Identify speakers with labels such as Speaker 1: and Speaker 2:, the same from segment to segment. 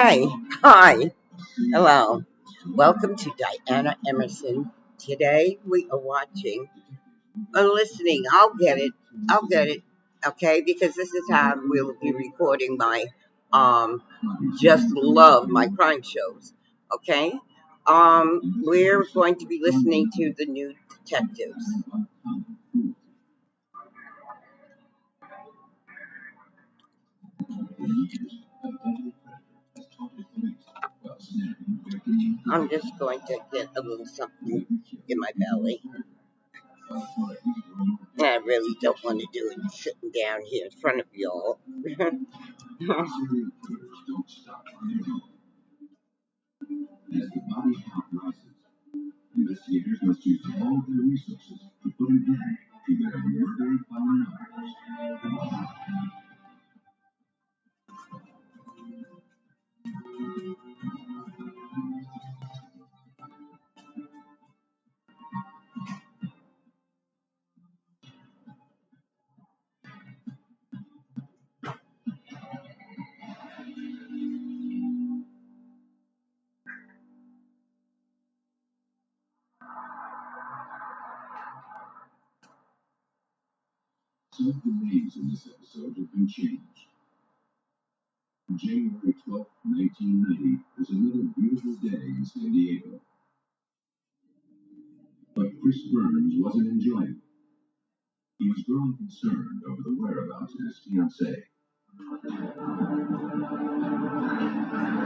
Speaker 1: Hey, hi, hello. Welcome to Diana Emerson. Today we are watching or listening. I'll get it. Okay, because this is how we'll be recording my just love my crime shows. Okay, we're going to be listening to the new detectives. I'm just going to get a little something in my belly. I really don't want to do it sitting down here in front of y'all. As the body count rises, investigators must use all their resources to put an end to their murder by numbers. Some of the names in this episode have been changed. January 12th, 1990 was another beautiful day in San Diego. But Chris Burns wasn't enjoying it. He was growing concerned over the whereabouts of his fiancée.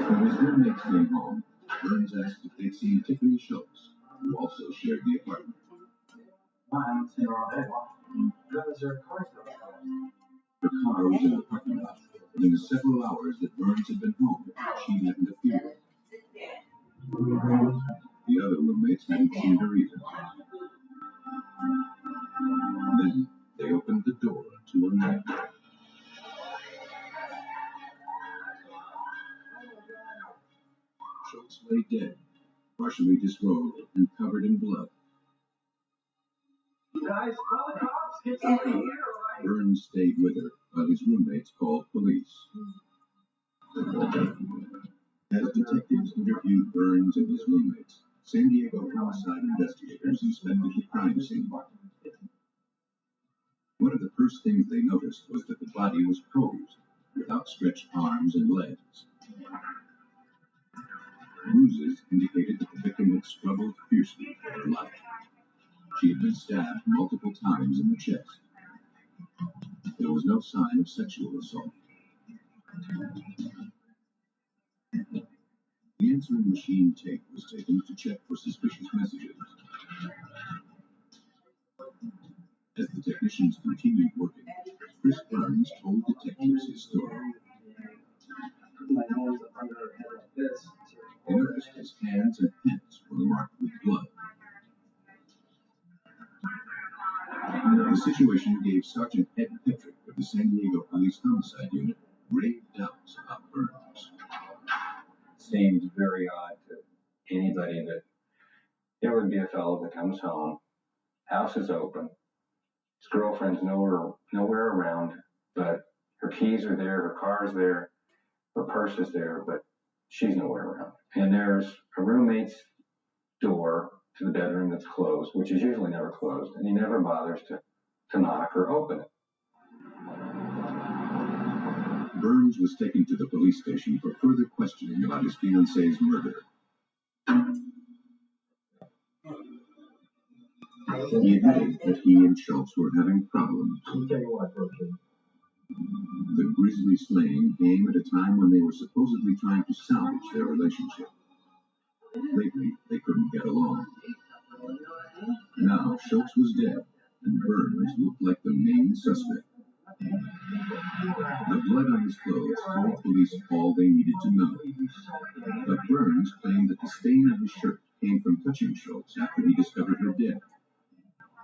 Speaker 1: When his roommates came home, Burns asked if they'd seen Tiffany Schultz, who also shared the apartment. Why, I haven't seen her all day. Because her car still. Her car was in the parking lot, and in the several hours that Burns had been home, she hadn't appeared. The other roommates hadn't seen her either. Then they opened the door to a nightmare. Schultz lay dead, partially disrobed and covered in blood. Guys, call the cops! Get somebody here, right? Burns stayed with her while his roommates called police. As detectives interviewed Burns and his roommates, San Diego homicide investigators inspected the crime scene. One of the first things they noticed was that the body was posed, with outstretched arms and legs. Bruises indicated that the victim had struggled fiercely for her life. She had been stabbed multiple times in the chest. There was no sign of sexual assault. The answering machine tape was taken to check for suspicious messages. As the technicians continued working, Chris Burns told detectives his story. They noticed his hands and pants were marked with blood. The situation gave Sergeant Ed Petrick of the San Diego Police Homicide Unit grave doubts about Burns.
Speaker 2: Seems very odd to anybody that there would be a fellow that comes home, house is open, his girlfriend's nowhere around, but her keys are there, her car's there, her purse is there, but she's nowhere around. And there's a roommate's door to the bedroom that's closed, which is usually never closed, and he never bothers to knock or open it.
Speaker 1: Burns was taken to the police station for further questioning about his fiancée's murder. He admitted that he and Schultz were having problems. The grisly slaying came at a time when they were supposedly trying to salvage their relationship. Lately, they couldn't get along. Now, Schultz was dead, and Burns looked like the main suspect. The blood on his clothes told police all they needed to know. But Burns claimed that the stain on his shirt came from touching Schultz after he discovered her dead.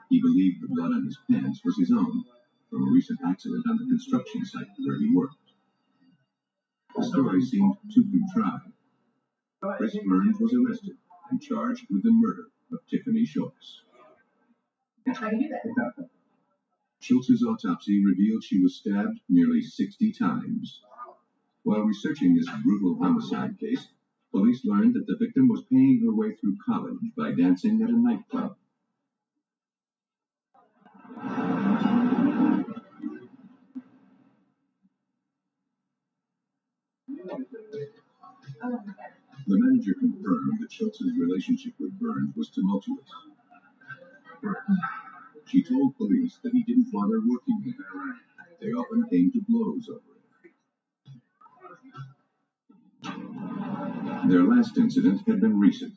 Speaker 1: He believed the blood on his pants was his own, from a recent accident on the construction site where he worked. The story seemed too contrived. Chris Burns was arrested and charged with the murder of Tiffany Schultz. Schultz's autopsy revealed she was stabbed nearly 60 times. While researching this brutal homicide case, police learned that the victim was paying her way through college by dancing at a nightclub. The manager confirmed that Schultz's relationship with Burns was tumultuous. She told police that he didn't want her working there. They often came to blows over it. Their last incident had been recent.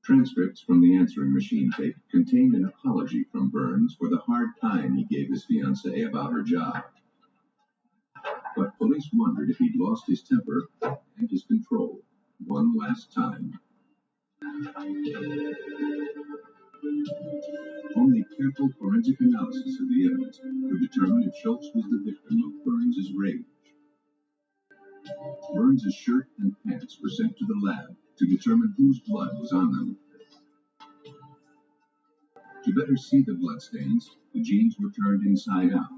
Speaker 1: Transcripts from the answering machine tape contained an apology from Burns for the hard time he gave his fiancée about her job. But police wondered if he'd lost his temper and his control one last time. Only careful forensic analysis of the evidence could determine if Schultz was the victim of Burns' rage. Burns' shirt and pants were sent to the lab to determine whose blood was on them. To better see the bloodstains, the jeans were turned inside out.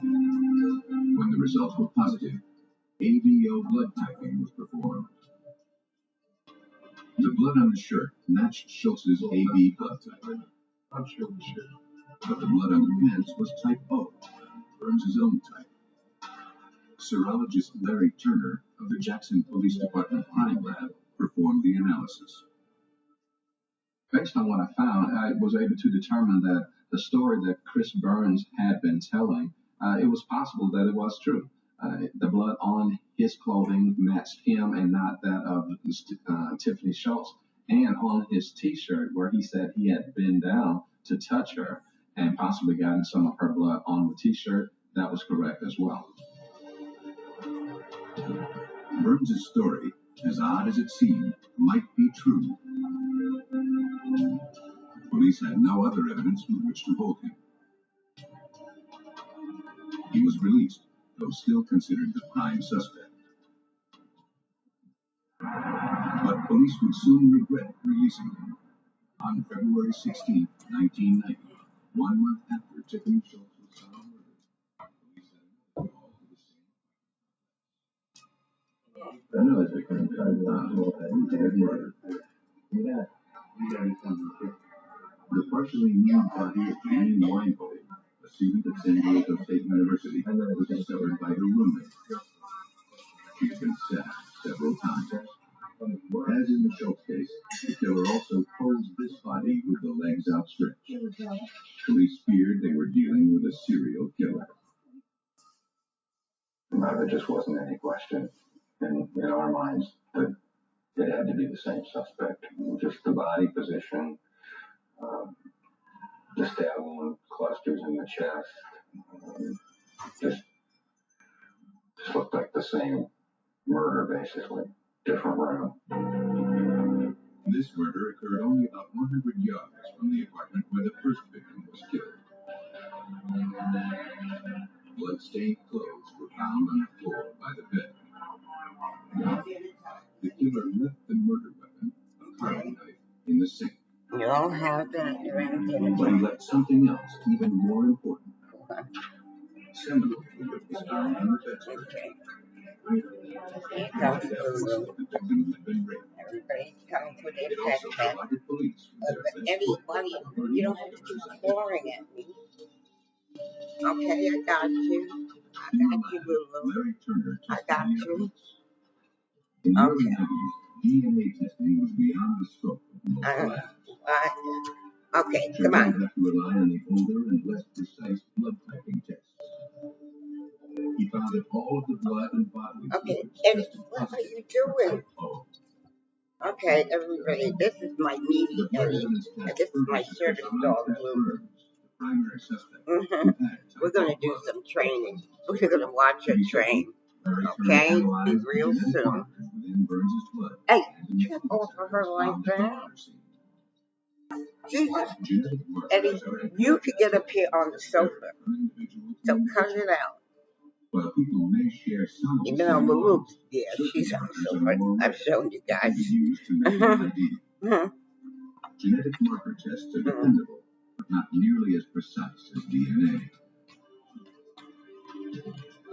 Speaker 1: When the results were positive, ABO blood typing was performed. The blood on the shirt matched Schultz's AB blood type. But the blood on the pants was type O, Burns' own type. Serologist Larry Turner of the Jackson Police Department Crime Lab performed the analysis.
Speaker 3: Based on what I found, I was able to determine that the story that Chris Burns had been telling, it was possible that it was true. The blood on his clothing matched him and not that of Tiffany Schultz. And on his T-shirt, where he said he had been down to touch her and possibly gotten some of her blood on the T-shirt, that was correct as well.
Speaker 1: Burns' story, as odd as it seemed, might be true. Police had no other evidence with which to hold him. He was released, though still considered the prime suspect. But police would soon regret releasing him. On February 16, 1990, 1 month after Tiffany Schultz was found murdered, police had another call to the same. Another victim had murdered. The partially nude body of Jeanine Weinhold, a student at San Diego State University, was discovered by her roommate. She had been stabbed several times. As in the Schultz case, the killer also posed this body with the legs outstretched. Police feared they were dealing with a serial killer.
Speaker 2: There just wasn't any question in our minds that it had to be the same suspect. Just the body position, the stab wound clusters in the chest, just looked like the same murder, basically. Different room.
Speaker 1: This murder occurred only about 100 yards from the apartment where the first victim was killed. Blood-stained clothes were found on the floor by the bed. The killer left the murder weapon, a carving knife, in the sink.
Speaker 4: You don't have that around
Speaker 1: But he left something else even more important. Seminal fluid was found on the bedspread.
Speaker 4: Okay. Here comes the room.
Speaker 1: The victim had been raped.
Speaker 4: Everybody's coming for their
Speaker 1: It also
Speaker 4: pet.
Speaker 1: provided police with
Speaker 4: But
Speaker 1: their best foot
Speaker 4: anybody, you don't have to keep clawing at me. Okay, I got you. I got you, Lulu.
Speaker 1: Larry Turner
Speaker 4: I got you.
Speaker 1: In the early
Speaker 4: Okay.
Speaker 1: 90s, DNA testing was beyond the scope of most labs.
Speaker 4: Okay,
Speaker 1: Children
Speaker 4: come on.
Speaker 1: had to rely on the older and less precise blood typing tests. He found that all of the blood and bodily
Speaker 4: Okay,
Speaker 1: fluids
Speaker 4: Eddie,
Speaker 1: tested
Speaker 4: what are
Speaker 1: positive
Speaker 4: you
Speaker 1: for
Speaker 4: doing?
Speaker 1: type O.
Speaker 4: Okay, everybody, this is my meaty
Speaker 1: The blood
Speaker 4: Eddie.
Speaker 1: evidence
Speaker 4: And
Speaker 1: test
Speaker 4: this is my
Speaker 1: further
Speaker 4: service
Speaker 1: suspicion
Speaker 4: dog,
Speaker 1: Chris
Speaker 4: Lou.
Speaker 1: Burns, the primary suspect,
Speaker 4: Mm-hmm.
Speaker 1: who had type
Speaker 4: We're going
Speaker 1: O
Speaker 4: to do
Speaker 1: blood.
Speaker 4: some training. We're going to watch
Speaker 1: To
Speaker 4: her
Speaker 1: be certain,
Speaker 4: train.
Speaker 1: Larry Turner
Speaker 4: Okay, be
Speaker 1: analyzed the
Speaker 4: real
Speaker 1: genetic
Speaker 4: soon.
Speaker 1: markers within Burns' blood
Speaker 4: Hey,
Speaker 1: and in the
Speaker 4: trip
Speaker 1: food
Speaker 4: over her
Speaker 1: samples
Speaker 4: like
Speaker 1: found at the
Speaker 4: that.
Speaker 1: murder scene.
Speaker 4: Jesus,
Speaker 1: Genetic
Speaker 4: Eddie,
Speaker 1: markers are
Speaker 4: you could get up here on the sofa.
Speaker 1: from individual to
Speaker 4: So cut
Speaker 1: individual.
Speaker 4: it out.
Speaker 1: While people may share some
Speaker 4: Even though
Speaker 1: same
Speaker 4: Lulu,
Speaker 1: laws,
Speaker 4: yeah,
Speaker 1: certain
Speaker 4: she's on the
Speaker 1: markers are
Speaker 4: sofa.
Speaker 1: more
Speaker 4: I've
Speaker 1: rare
Speaker 4: shown you
Speaker 1: and can
Speaker 4: guys.
Speaker 1: be used to make an ID.
Speaker 4: Mhm.
Speaker 1: Genetic marker tests are dependable, but not nearly as precise as DNA.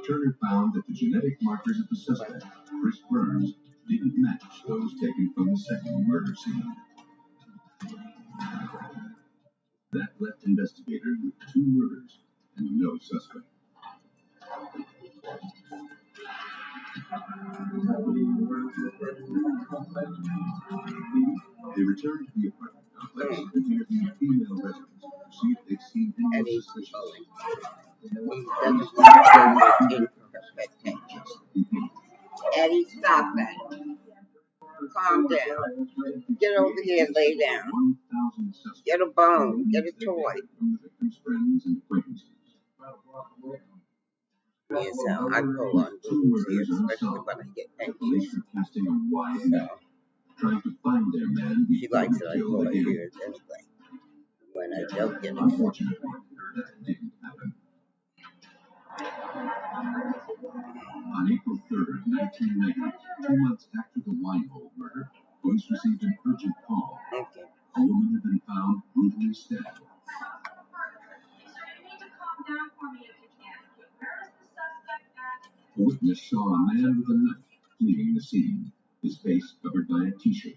Speaker 1: Turner found that the genetic markers of the suspect, Chris Burns, didn't match those taken from the second murder scene. That left investigators with 2 murders and no suspect. They returned to the apartment complex and interviewed female residents to see if they'd seen anyone suspicious.
Speaker 4: Eddie, stop that. Calm down. Get over here and lay down.
Speaker 1: 1,000 suspects.
Speaker 4: Get a bone. Get a toy.
Speaker 1: From the victim's friends and acquaintances.
Speaker 4: Yes, I pull on boots here, especially when I get anxious.
Speaker 1: Police were casting a wide net, trying to find their man
Speaker 4: She
Speaker 1: before
Speaker 4: likes
Speaker 1: he
Speaker 4: it, I
Speaker 1: killed
Speaker 4: pull her
Speaker 1: again.
Speaker 4: ears anyway. When I don't get it.
Speaker 1: Unfortunately, that didn't happen. On April 3rd, 1990, 2 months after the Weinhold murder, police received an urgent call.
Speaker 4: Okay.
Speaker 1: A woman had been found brutally stabbed. A witness saw a man with a knife fleeing the scene, his face covered by a t-shirt.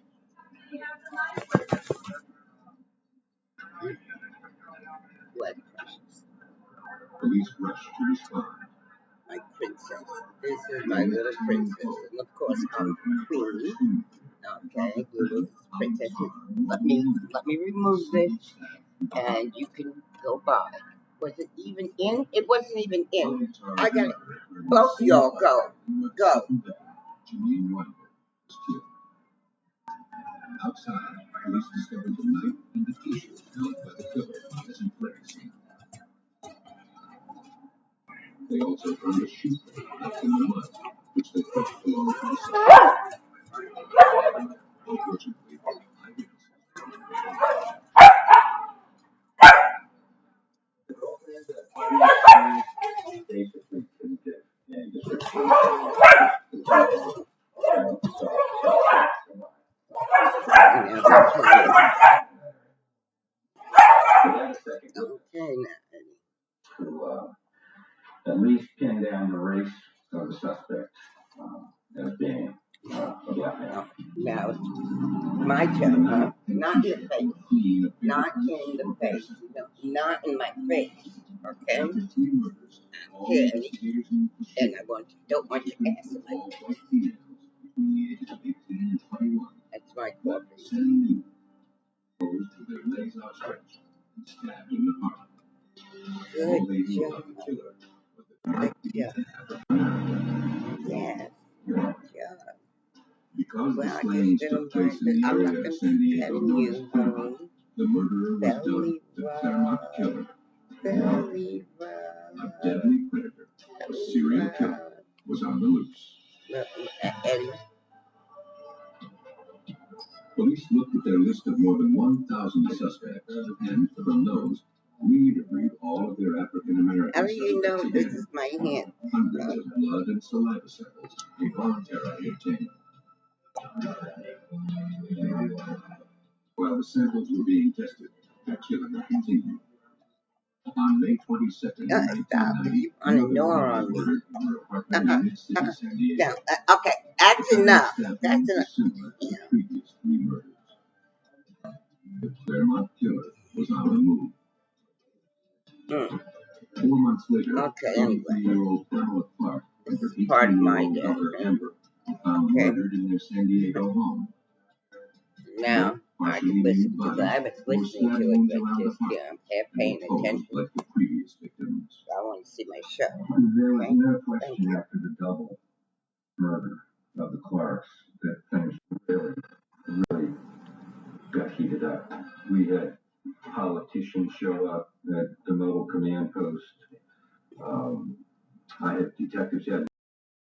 Speaker 4: What precious.
Speaker 1: Police rushed to respond.
Speaker 4: My princess. This is my little princess. And of course, I'm queen. Okay, little princess. Let me remove this, and you can go by. Was it even in? It wasn't even in. I got it. Both of y'all go. Go.
Speaker 1: Janine Weinhold was killed. Outside, police discovered the knife and the t-shirt held by the killer as in place. They also found a shoe print left in the mud, which they thought belonged to the suspect. Unfortunately,
Speaker 2: Basically couldn't get any description.
Speaker 4: Okay, now.
Speaker 2: To at least pin down the race of the suspect as being a black man.
Speaker 4: Now, my turn, huh? Not in the face. Not in the face. No, not in my face. Okay? Okay. And don't want your ass in my face. That's my coffee. Good job. Good job. Yes. Good job.
Speaker 1: Because the
Speaker 4: Well, I
Speaker 1: slayings
Speaker 4: guess
Speaker 1: took place in the
Speaker 4: I'm not
Speaker 1: area
Speaker 4: going
Speaker 1: of San
Speaker 4: to
Speaker 1: Diego
Speaker 4: tell
Speaker 1: known
Speaker 4: you,
Speaker 1: as Claremont, the murderer was dubbed the Claremont Killer, a deadly predator. A serial killer was on the loose.
Speaker 4: Eddie.
Speaker 1: Police looked at their list of more than 1,000 suspects, and from those, re-interviewed all of their African American
Speaker 4: How do you know
Speaker 1: suspects
Speaker 4: this
Speaker 1: again.
Speaker 4: is my hand?
Speaker 1: Hundreds of blood and saliva samples involuntarily obtained. While the samples were being tested, the killing continued. On May 22nd,
Speaker 4: Stop.
Speaker 1: 1990,
Speaker 4: You want to ignore on me.
Speaker 1: murdered in her apartment in Mid-City, San Diego.
Speaker 4: Now, okay, that's enough. That's enough.
Speaker 1: Similar to the previous 3 murders. The Claremont Killer was on the move. 4 months later,
Speaker 4: Okay, anyway.
Speaker 1: 23-year-old Pamela Clark and her
Speaker 4: Part of my
Speaker 1: 18-year-old daughter
Speaker 4: day.
Speaker 1: Amber were found murdered in their San Diego home.
Speaker 4: Now, I can listen to that. I was listening to it, but just, I'm half paying attention.
Speaker 1: Like the previous victims.
Speaker 4: I want to see my show.
Speaker 2: There was
Speaker 4: Okay?
Speaker 2: no
Speaker 4: Thank
Speaker 2: question
Speaker 4: you.
Speaker 2: after the double murder of the Clarks that things really got heated up. We had politicians show up at the mobile command post. I had detectives had